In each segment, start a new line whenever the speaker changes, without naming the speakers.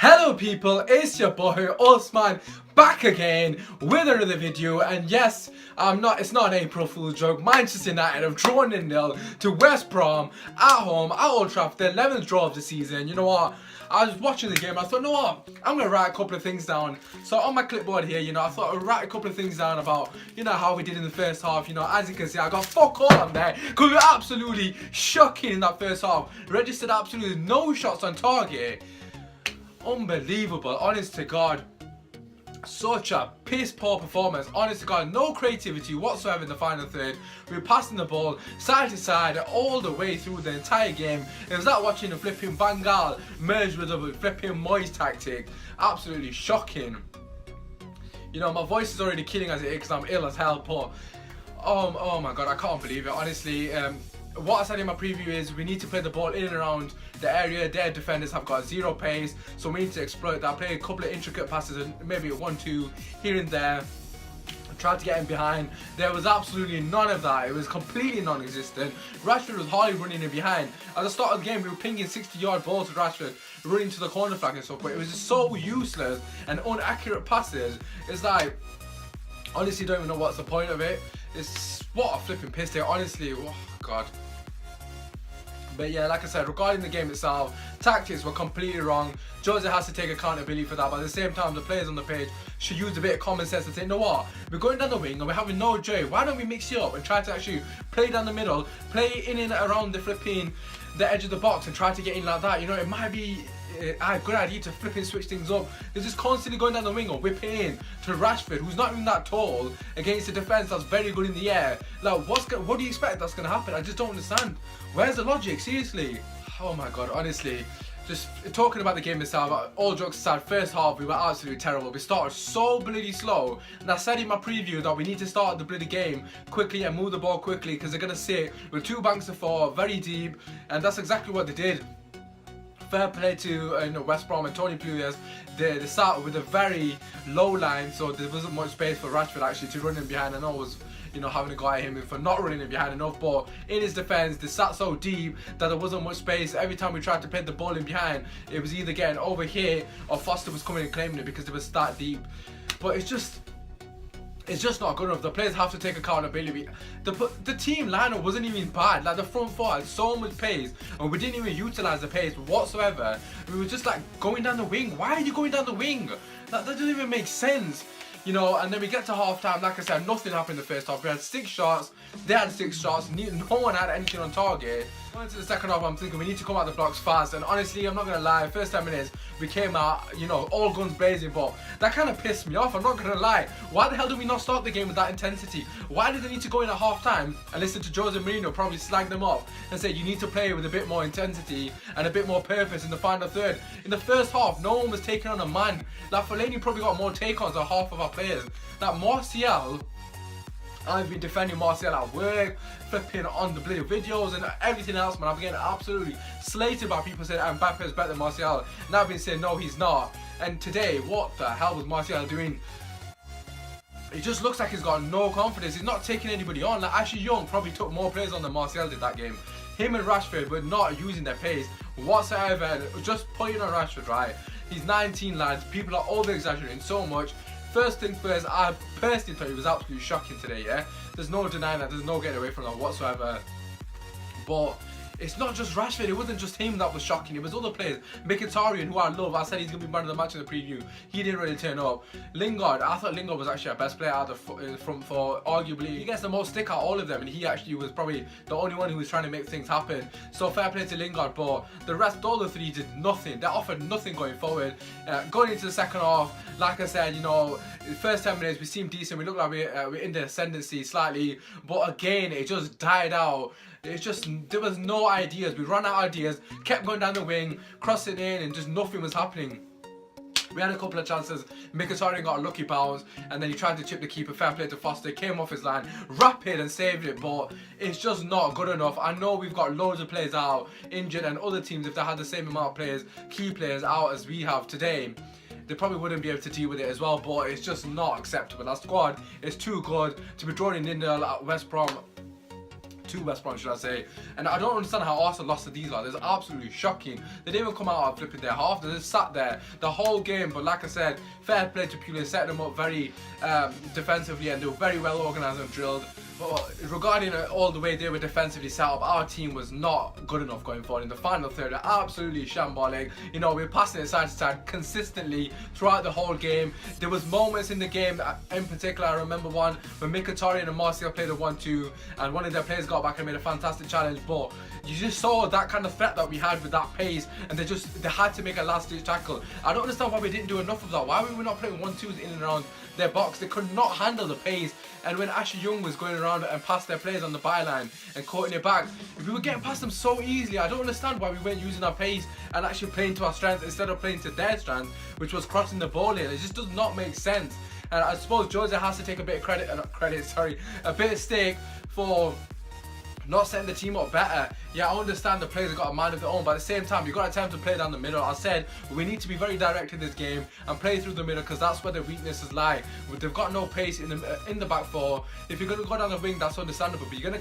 Hello people, it's your boy Usman back again with another video, and yes, it's not an April Fool's joke. Manchester United have drawn 0-0 to West Brom at home at Old Trafford, the 11th draw of the season. You know what? I was watching the game, I thought, you know what? I'm going to write a couple of things down. So on my clipboard here, I thought I'd write a couple of things down about, how we did in the first half. As you can see, I got fuck all on there because we were absolutely shocking in that first half. Registered absolutely no shots on target. Unbelievable, honest to God. Such a piss poor performance, honest to God. No creativity whatsoever in the final third. We were passing the ball side to side all the way through the entire game. It was like watching a flipping Bengal merged with a flipping Moyes tactic. Absolutely shocking. My voice is already killing as it is because I'm ill as hell, but oh my God, I can't believe it, honestly. What I said in my preview is we need to play the ball in and around the area. Their defenders have got zero pace, so we need to exploit that. Play a couple of intricate passes and maybe a 1-2 here and there. Tried to get him behind. There was absolutely none of that. It was completely non-existent. Rashford was hardly running in behind. At the start of the game, we were pinging 60-yard balls to Rashford, running to the corner flag and stuff, but it was just so useless and inaccurate passes. It's like, honestly, don't even know what's the point of it. It's what a flipping piss take, honestly. Oh God. But yeah, like I said, regarding the game itself, tactics were completely wrong. Jose has to take accountability for that, but at the same time, the players on the pitch should use a bit of common sense and say, you know what, we're going down the wing and we're having no joy. Why don't we mix it up and try to actually play down the middle, play in and around the edge of the box and try to get in like that. It might be a good idea to flipping switch things up. They're just constantly going down the wing or whipping in to Rashford, who's not even that tall, against a defence that's very good in the air. Like, what do you expect that's going to happen? I just don't understand. Where's the logic? Seriously. Oh my God, honestly. Just talking about the game itself, all jokes aside, first half we were absolutely terrible. We started so bloody slow, and I said in my preview that we need to start the bloody game quickly and move the ball quickly because they're going to sit with two banks of four, very deep, and that's exactly what they did. Fair play to West Brom and Tony Pulis. They started with a very low line, so there wasn't much space for Rashford actually to run in behind. I know it was having a go at him for not running in behind enough, but in his defence, they sat so deep that there wasn't much space. Every time we tried to play the ball in behind, it was either getting over here or Foster was coming and claiming it because it was that deep. But it's just not good enough. The players have to take accountability. The team lineup wasn't even bad. Like, the front four had so much pace, and we didn't even utilise the pace whatsoever. We were just like going down the wing. Why are you going down the wing? That doesn't even make sense. And then we get to half time. Like I said, nothing happened in the first half. We had 6 shots. They had 6 shots. No one had anything on target. Going into the second half, I'm thinking we need to come out the blocks fast. And honestly, I'm not going to lie, first 10 minutes, we came out, all guns blazing. But that kind of pissed me off. I'm not going to lie. Why the hell did we not start the game with that intensity? Why did they need to go in at half time and listen to Jose Mourinho probably slag them off and say you need to play with a bit more intensity and a bit more purpose in the final third? In the first half, no one was taking on a man. Like, Fellaini probably got more take-ons than half of our players. Like, Martial, I've been defending Martial at work, flipping on the bloody videos and everything else, man. I've been getting absolutely slated by people saying Mbappe's better than Martial, and I've been saying no, he's not. And today, what the hell was Martial doing? It just looks like he's got no confidence. He's not taking anybody on. Like, Ashley Young probably took more players on than Martial did that game. Him and Rashford were not using their pace whatsoever. Just putting on Rashford, right? He's 19, lads. People are over-exaggerating so much. First thing first, I personally thought he was absolutely shocking today, yeah? There's no denying that, there's no getting away from that whatsoever. But it's not just Rashford, it wasn't just him that was shocking, it was other players. Mkhitaryan, who I love, I said he's going to be man of the match in the preview. He didn't really turn up. Lingard, I thought Lingard was actually our best player out of the front four, arguably. He gets the most stick out of all of them, and he actually was probably the only one who was trying to make things happen. So fair play to Lingard, but the rest, all the three did nothing. They offered nothing going forward. Going into the second half, like I said, the first 10 minutes we seemed decent, we looked like we're in the ascendancy slightly, but again, it just died out. There was no ideas. We ran out of ideas, kept going down the wing, crossing in, and just nothing was happening. We had a couple of chances. Mkhitaryan got a lucky bounce, and then he tried to chip the keeper. Fair play to Foster, came off his line, rapid and saved it, but it's just not good enough. I know we've got loads of players out, injured, and other teams, if they had the same amount of players, key players out as we have today, they probably wouldn't be able to deal with it as well, but it's just not acceptable. Our squad is too good to be drawing 0-0 at West Brom to West Brom, should I say. And I don't understand how Arsenal lost to these guys. It's absolutely shocking. They didn't even come out and flipping their half. They just sat there the whole game. But like I said, fair play to Pulis, set them up very defensively, and they were very well organised and drilled. But regarding all the way they were defensively set up, our team was not good enough going forward. In the final third, absolutely shambolic. You know, we were passing it side to side consistently throughout the whole game. There was moments in the game, in particular, I remember one when Mkhitaryan and Martial played a 1-2, and one of their players got back and made a fantastic challenge. But you just saw that kind of threat that we had with that pace, and they had to make a last-ditch tackle. I don't understand why we didn't do enough of that. Why were we not playing 1-2s in and around their box? They could not handle the pace. And when Ashley Young was going around and past their players on the byline and cutting it back, we were getting past them so easily. I don't understand why we weren't using our pace and actually playing to our strength instead of playing to their strength, which was crossing the ball in. It just does not make sense. And I suppose Jose has to take a bit of a bit of stake for not setting the team up better. Yeah, I understand the players have got a mind of their own, but at the same time, you've got to attempt to play down the middle. I said we need to be very direct in this game and play through the middle, because that's where their weaknesses lie. They've got no pace in the back four. If you're going to go down the wing, that's understandable, but you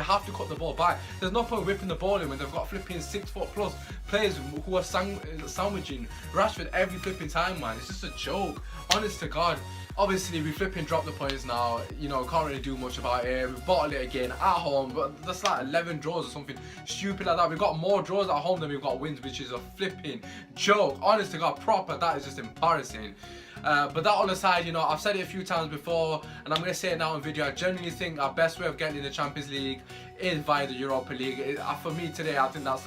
have to cut the ball back. There's no point whipping the ball in when they've got flipping 6 foot plus players who are sandwiching Rashford every flipping time, man. It's just a joke, honest to God. Obviously, we flipping dropped the points now. You know, can't really do much about it. We've bottled it again at home, but that's like 11 draws or something stupid like that. We've got more draws at home than we've got wins, which is a flipping joke. Honest to God, proper. That is just embarrassing. But that on the side, you know, I've said it a few times before, and I'm going to say it now in video. I genuinely think our best way of getting in the Champions League is via the Europa League. For me today, I think that's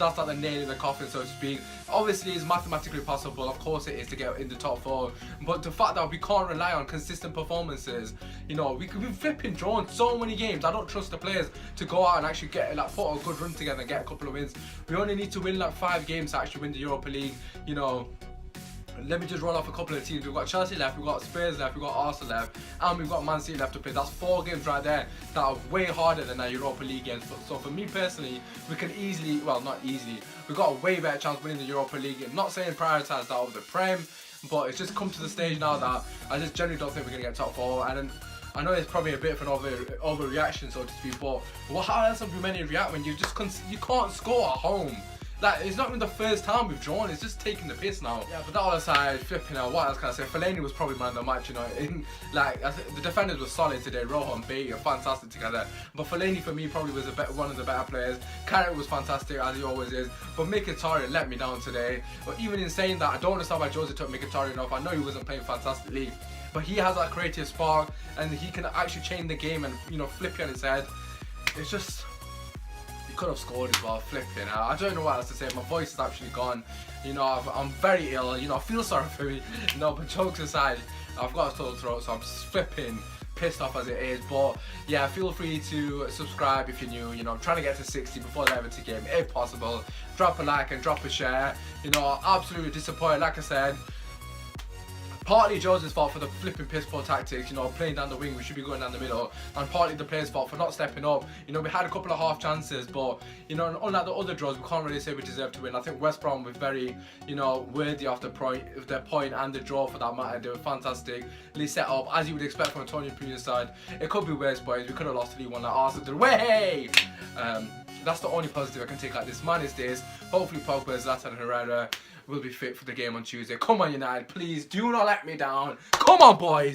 like the nail in the coffin, so to speak. Obviously, it's mathematically possible. Of course, it is to get in the top 4. But the fact that we can't rely on consistent performances, you know, we've flipping drawn so many games. I don't trust the players to go out and actually put a good run together and get a couple of wins. We only need to win 5 games to actually win the Europa League, you know. Let me just roll off a couple of teams. We've got Chelsea left, we've got Spurs left, we've got Arsenal left, and we've got Man City left to play. That's 4 games right there that are way harder than our Europa League games. So for me personally, we can easily, well, not easily, we've got a way better chance of winning the Europa League. I'm not saying prioritise that over the Prem, but it's just come to the stage now that I just generally don't think we're going to get top 4. And I know it's probably a bit of an overreaction, so to speak, but how else have we meant to react when you can't score at home? Like, it's not even the first time we've drawn, it's just taking the piss now. Yeah, but that other side, flipping out, what else can I say? Fellaini was probably man of the match, you know. I think the defenders were solid today. Rojo and Bailey are fantastic together. But Fellaini for me probably was one of the better players. Carrot was fantastic, as he always is. But Mkhitaryan let me down today. But even in saying that, I don't understand why Jose took Mkhitaryan off. I know he wasn't playing fantastically, but he has that creative spark, and he can actually change the game and, you know, flip it on his head. It's just, could have scored as well, flipping. I don't know what else to say. My voice is actually gone. You know, I'm very ill. You know, I feel sorry for me. No, but jokes aside, I've got a sore throat, so I'm flipping pissed off as it is. But yeah, feel free to subscribe if you're new. You know, I'm trying to get to 60 before the Everton game, if possible. Drop a like and drop a share. You know, absolutely disappointed. Like I said, partly Jose's fault for the flipping piss poor tactics, you know, playing down the wing, we should be going down the middle, and partly the players' fault for not stepping up. You know, we had a couple of half chances, but, you know, unlike the other draws, we can't really say we deserve to win. I think West Brom were very, you know, worthy of their point and the draw for that matter. They were fantastically set up, as you would expect from a Tony Pulis side. It could be worse, boys. We could have lost 3-1 like Arsenal did. Way! That's the only positive I can take out this. Minus this, hopefully Pogba, Zlatan and Herrera will be fit for the game on Tuesday. Come on, United, please do not let me down. Come on, boys.